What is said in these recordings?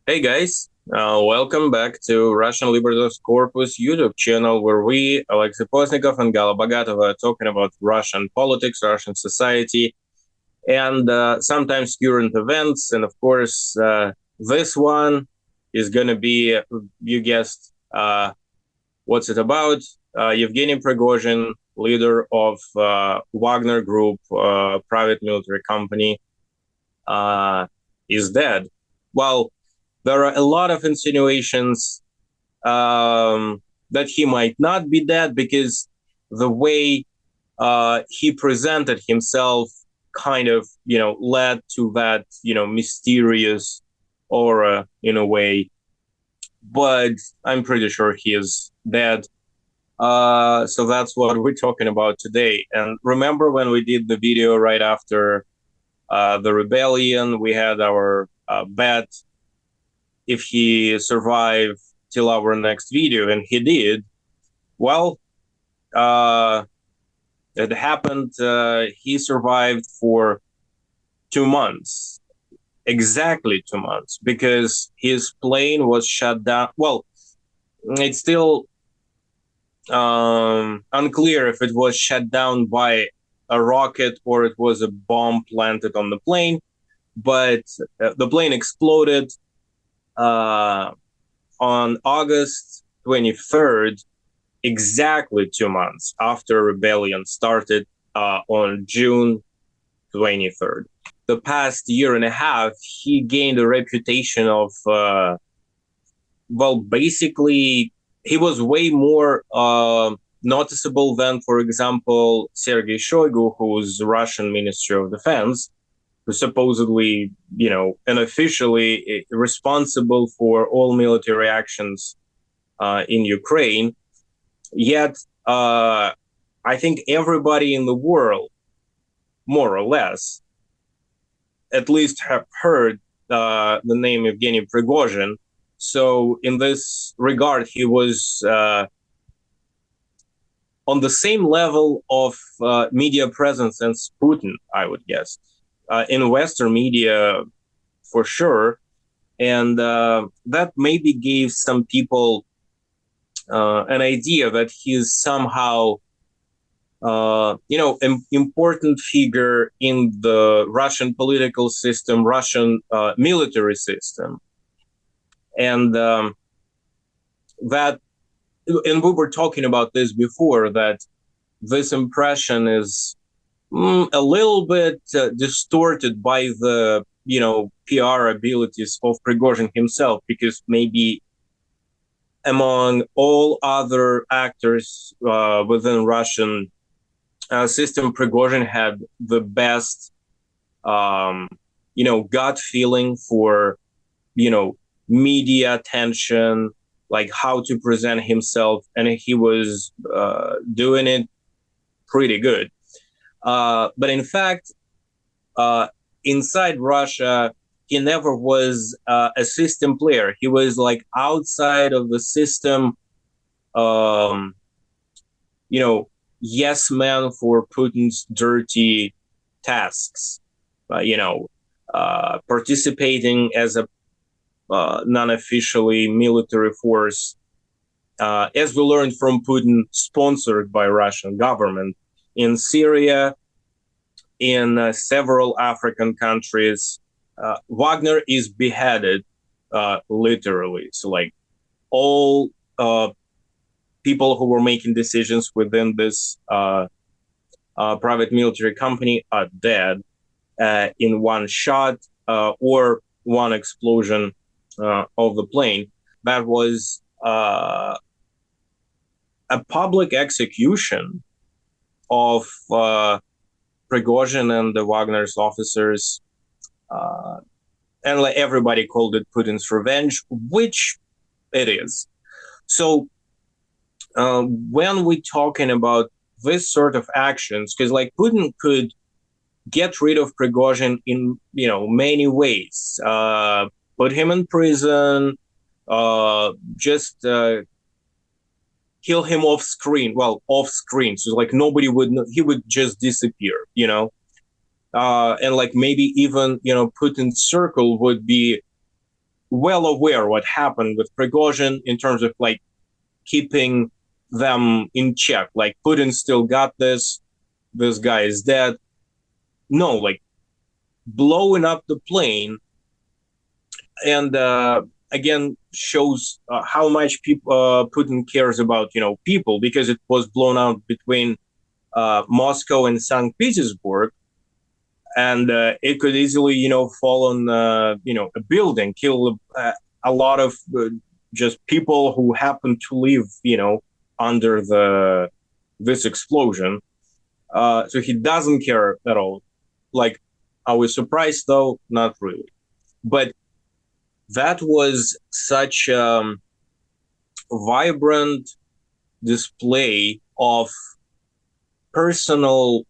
Hey guys, welcome back to Russian Libertas Corpus YouTube channel where we, Alexei Posnikov and Gala Bagatova, are talking about Russian politics, Russian society, and sometimes current events. And of course, this one is going to be, you guessed, what's it about? Yevgeny Prigozhin, leader of Wagner Group, private military company, uh, is dead. Well, there are a lot of insinuations that he might not be dead because the way he presented himself kind of, led to that, mysterious aura in a way. But I'm pretty sure he is dead. So that's what we're talking about today. And remember when we did the video right after the rebellion, we had our bet if he survived till our next video, and he did. Well, uh, it happened. He survived for 2 months, exactly 2 months, because his plane was shut down. Well, it's still unclear if it was shut down by a rocket or it was a bomb planted on the plane, but the plane exploded uh, on August 23rd, exactly 2 months after rebellion started on June 23rd. The past year and a half, he gained a reputation of, well, basically, he was way more noticeable than, for example, Sergei Shoigu, who's Russian Ministry of Defense, who supposedly, and officially responsible for all military actions in Ukraine. Yet, I think everybody in the world, more or less, at least have heard the name Evgeny Prigozhin. So, in this regard, he was on the same level of media presence as Putin, I would guess, in Western media for sure. And that maybe gave some people an idea that he's somehow, an important figure in the Russian political system, Russian military system. And that, and we were talking about this before, that this impression is a little bit distorted by the, PR abilities of Prigozhin himself, because maybe among all other actors within Russian system, Prigozhin had the best, gut feeling for, media attention, like how to present himself, and he was doing it pretty good. But in fact, inside Russia, he never was a system player. He was like outside of the system, um, yes man for Putin's dirty tasks, participating as a non-officially military force, as we learned from Putin, sponsored by Russian government in Syria, in several African countries. Wagner is beheaded, literally. So, like, all people who were making decisions within this private military company are dead in one shot or one explosion of the plane. That was a public execution of Prigozhin and the Wagner's officers, and like everybody called it Putin's revenge, which it is. So when we're talking about this sort of actions, because like Putin could get rid of Prigozhin in many ways, put him in prison, just kill him off screen. Well, off screen, so like nobody would know, he would just disappear, and like maybe even Putin's circle would be well aware what happened with Prigozhin in terms of like keeping them in check. Like Putin still got this. This guy is dead. No, like blowing up the plane, and again shows how much Putin cares about people, because it was blown out between Moscow and St. Petersburg, and it could easily fall on a building, kill a lot of just people who happen to live under the this explosion. So he doesn't care at all. Like, I was surprised though, not really. But that was such vibrant display of personal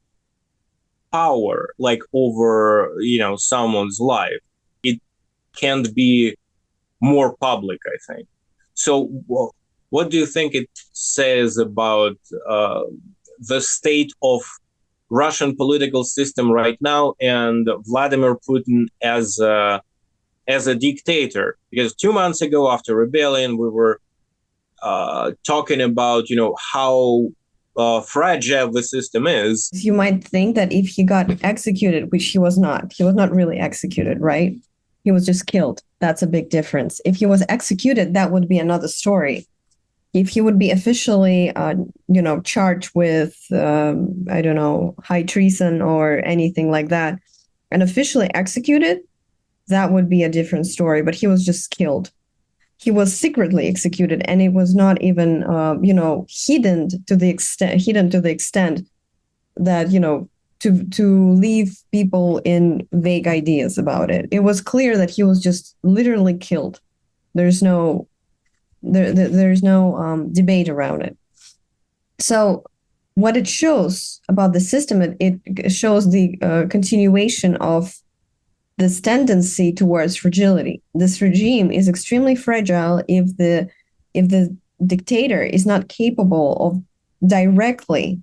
power, like over someone's life. It can't be more public, I think. So what do you think it says about the state of Russian political system right now, and Vladimir Putin as a dictator? Because 2 months ago, after rebellion, we were talking about how fragile the system is. You might think that if he got executed, which he was not really executed, right? He was just killed. That's a big difference. If he was executed, that would be another story. If he would be officially, charged with, I don't know, high treason or anything like that, and officially executed, that would be a different story. But he was just killed. He was secretly executed, and it was not even, hidden to the extent that to leave people in vague ideas about it. It was clear that he was just literally killed. There's no debate around it. So what it shows about the system, it shows the continuation of this tendency towards fragility. This regime is extremely fragile if the dictator is not capable of directly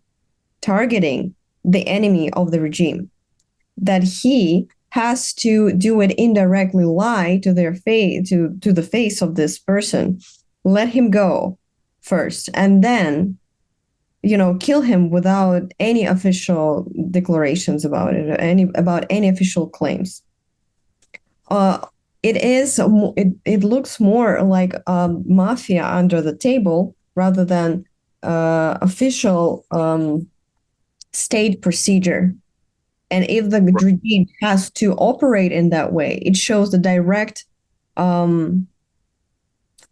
targeting the enemy of the regime, that he has to do it indirectly, lie to their face, to the face of this person, let him go first, and then kill him without any official declarations about it, any official claims. It looks more like mafia under the table rather than official state procedure. And if the regime has to operate in that way, it shows the direct,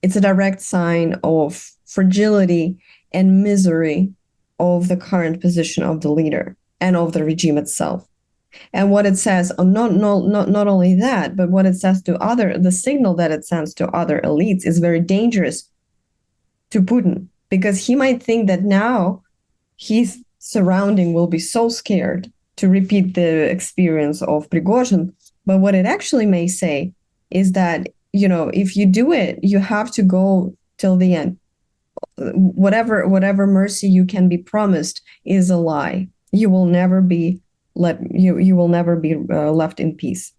it's a direct sign of fragility and misery of the current position of the leader and of the regime itself. And what it says, not only that, but what it says to the signal that it sends to other elites is very dangerous to Putin, because he might think that now his surrounding will be so scared to repeat the experience of Prigozhin. But what it actually may say is that, if you do it, you have to go till the end. Whatever mercy you can be promised is a lie. You will never be left in peace.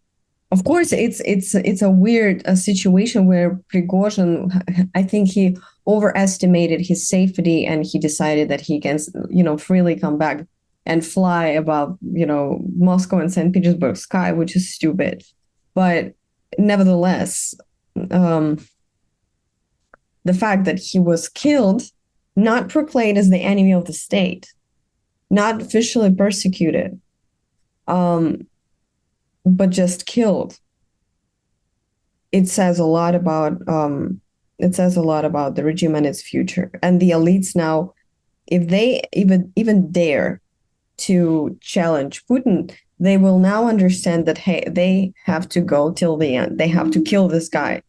Of course, it's a weird situation where Prigozhin, I think he overestimated his safety, and he decided that he can, freely come back and fly above, Moscow and St. Petersburg sky, which is stupid. But nevertheless, the fact that he was killed, not proclaimed as the enemy of the state, not officially persecuted, but just killed, it says a lot about the regime and its future. And the elites now, if they even dare to challenge Putin, they will now understand that, hey, they have to go till the end. They have to kill this guy.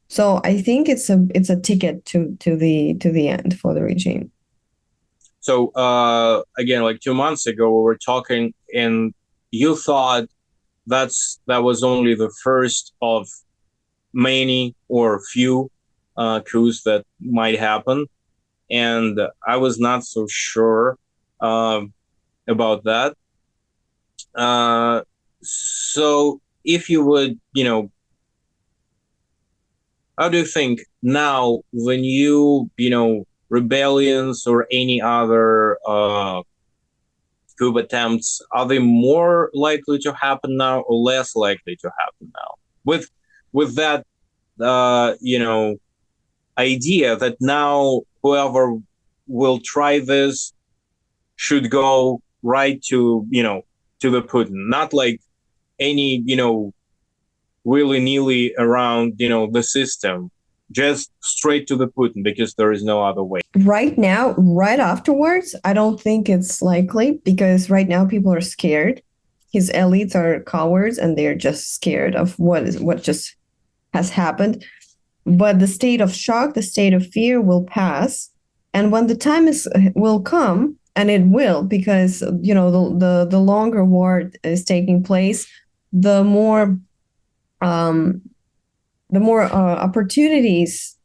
So I think it's a ticket to the end for the regime. So again, like 2 months ago, we were talking, and you thought that was only the first of many or few coups that might happen, and I was not so sure about that. So if you would, how do you think now the new, rebellions or any other coup attempts, are they more likely to happen now or less likely to happen now? With that, idea that now whoever will try this should go right to, to the Putin, not like any, willy-nilly around, the system, just straight to the Putin because there is no other way. Right now, right afterwards, I don't think it's likely because right now people are scared. His elites are cowards and they're just scared of what just has happened. But the state of shock, the state of fear will pass, and when the time will come, and it will, because the longer war is taking place, the more opportunities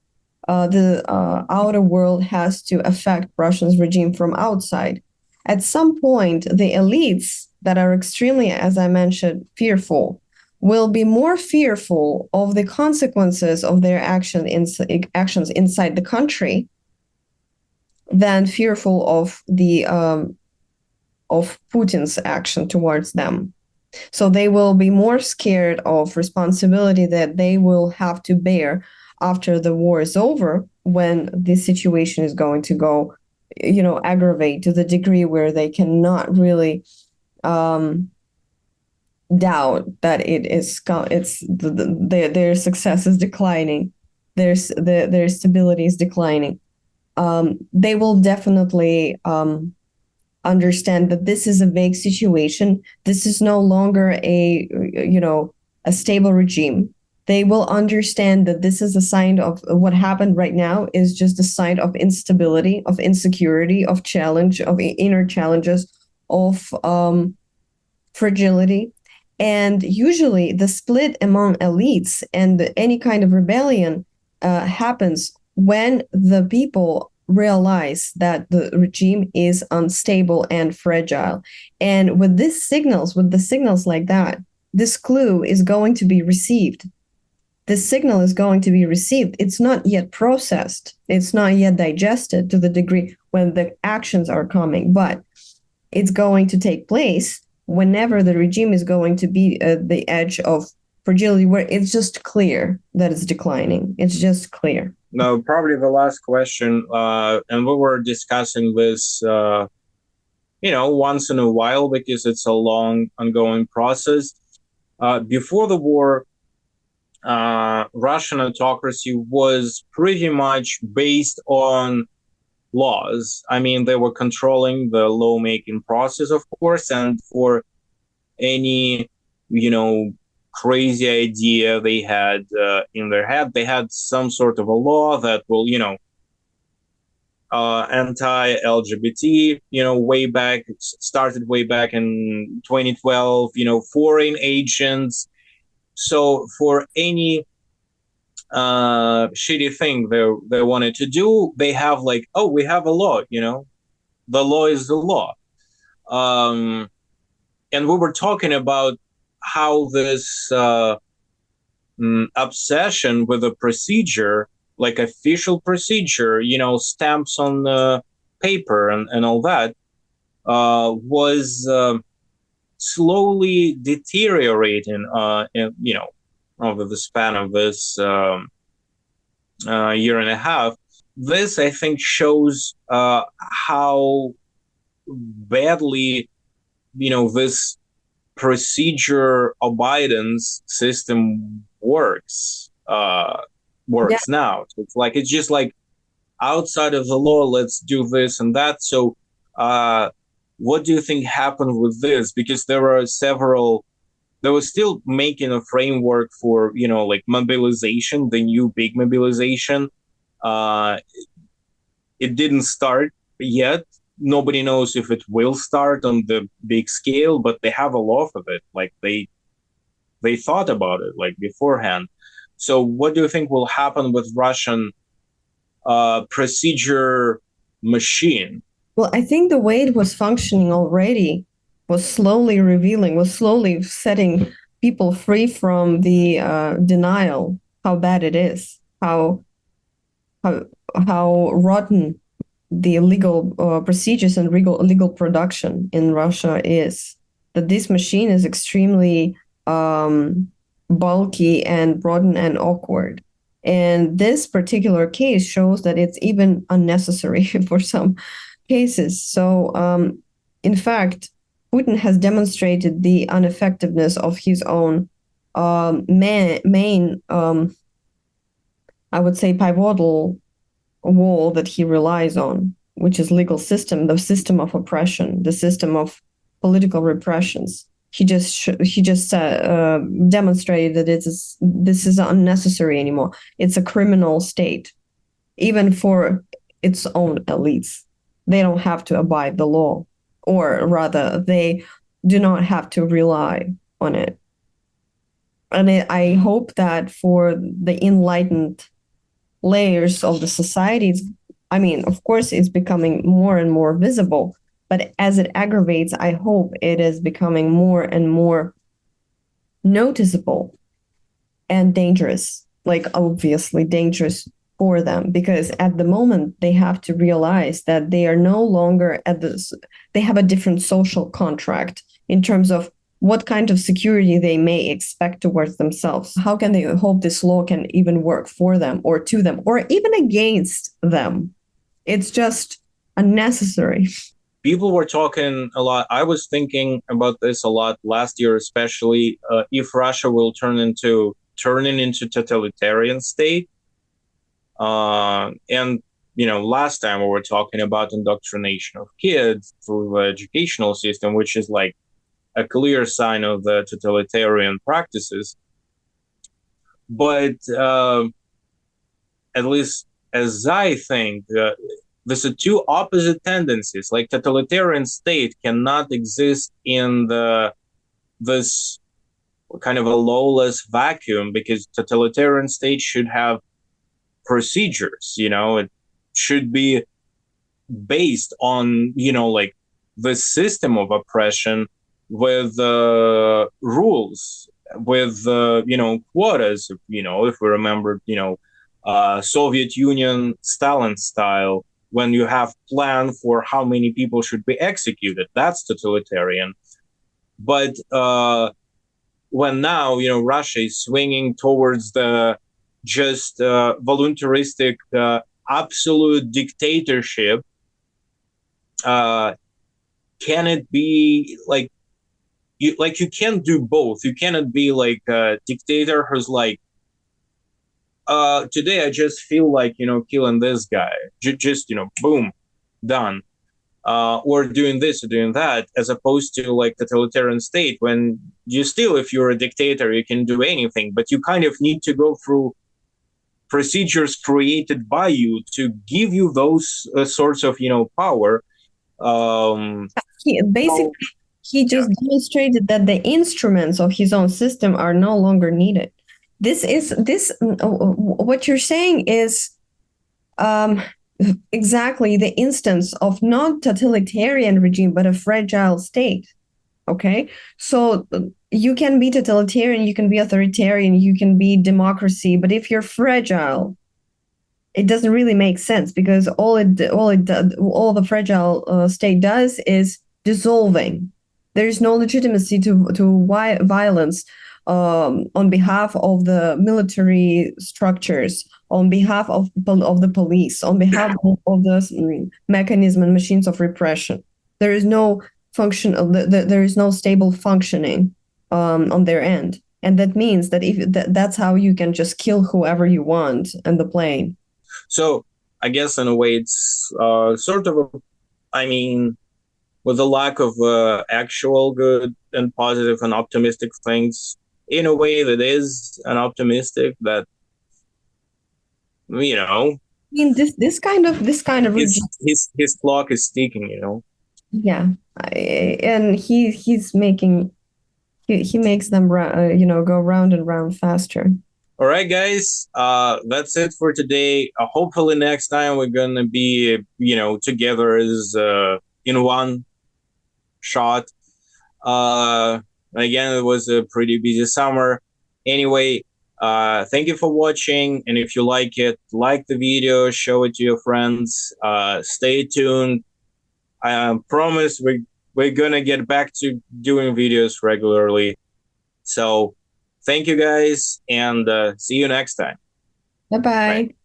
the outer world has to affect Russia's regime from outside. At some point, the elites that are extremely, as I mentioned, fearful will be more fearful of the consequences of their actions inside the country than fearful of the of Putin's action towards them. So they will be more scared of responsibility that they will have to bear after the war is over, when this situation is going to go, aggravate to the degree where they cannot really doubt that their success is declining, their stability is declining. They will definitely understand that this is a vague situation. This is no longer a stable regime. They will understand that this is a sign of what happened right now is just a sign of instability, of insecurity, of challenge, of inner challenges, of fragility. And usually the split among elites and any kind of rebellion happens when the people realize that the regime is unstable and fragile. And with the signals like that, this clue is going to be received. This signal is going to be received. It's not yet processed. It's not yet digested to the degree when the actions are coming, but it's going to take place whenever the regime is going to be at the edge of fragility, where it's just clear that it's declining. It's just clear. Now, probably the last question, and we were discussing this, once in a while because it's a long, ongoing process. Before the war, Russian autocracy was pretty much based on laws. I mean, they were controlling the lawmaking process, of course, and for any, crazy idea they had in their head, they had some sort of a law that will, anti-LGBT, way back, it started way back in 2012, foreign agents. So for any shitty thing they wanted to do, they have like, oh, we have a law, the law is the law. And we were talking about how this obsession with a procedure, like official procedure, stamps on the paper and all that, was slowly deteriorating, over the span of this year and a half. This, I think, shows how badly, this procedure abidance system works now. So it's just like outside of the law, let's do this and that. So what do you think happened with this? Because there were still making a framework for, like mobilization, the new big mobilization. It didn't start yet. Nobody knows if it will start on the big scale, but they have a law for it. Like they thought about it like beforehand. So what do you think will happen with Russian procedure machine? Well, I think the way it was functioning already was slowly setting people free from the denial how bad it is, how how how rotten the legal procedures and legal production in Russia is. That this machine is extremely bulky and rotten and awkward. And this particular case shows that it's even unnecessary for some cases. So, in fact, Putin has demonstrated the ineffectiveness of his own main, I would say, pivotal wall that he relies on, which is legal system, the system of oppression, the system of political repressions. He just demonstrated that this is unnecessary anymore. It's a criminal state, even for its own elites. They don't have to abide the law, or rather, they do not have to rely on it. And I hope that for the enlightened layers of the society, I mean, of course, it's becoming more and more visible, but as it aggravates, I hope it is becoming more and more noticeable and dangerous, like obviously dangerous for them, because at the moment they have to realize that they are no longer they have a different social contract in terms of what kind of security they may expect towards themselves. How can they hope this law can even work for them or to them or even against them? It's just unnecessary. People were talking a lot. I was thinking about this a lot last year, especially if Russia will turning into totalitarian state. And last time we were talking about indoctrination of kids through the educational system, which is like a clear sign of the totalitarian practices. But at least as I think, there's two opposite tendencies. Like totalitarian state cannot exist in this kind of a lawless vacuum, because totalitarian state should have procedures. It should be based on like the system of oppression with rules, with quotas. If we remember, Soviet Union Stalin style, when you have plan for how many people should be executed, that's totalitarian. But when now Russia is swinging towards the just voluntaristic absolute dictatorship, can it be like you can't do both? You cannot be like a dictator who's like, today I just feel like killing this guy, just boom, done, or doing this or doing that, as opposed to like totalitarian state, when you still, if you're a dictator, you can do anything, but you kind of need to go through procedures created by you to give you those sorts of power. He just demonstrated that the instruments of his own system are no longer needed. What you're saying is exactly the instance of not totalitarian regime, but a fragile state. Okay, so you can be totalitarian, you can be authoritarian, you can be democracy, but if you're fragile, it doesn't really make sense, because all the fragile state does is dissolving. There is no legitimacy to violence on behalf of the military structures, on behalf of the police, on behalf of the mechanism and machines of repression. There is no there is no stable functioning on their end, and that means that that's how you can just kill whoever you want in the plane. So I guess in a way it's sort of with the lack of actual good and positive and optimistic things, in a way that is an optimistic, that I mean, this kind of his clock is ticking. Yeah, and he makes them go round and round faster. All right, guys, that's it for today. Hopefully next time we're gonna be together as in one shot. Again, it was a pretty busy summer. Anyway, Thank you for watching, and if you like it, like the video, show it to your friends. Stay tuned. I promise we're gonna get back to doing videos regularly. So thank you guys, and see you next time. Bye Bye. bye.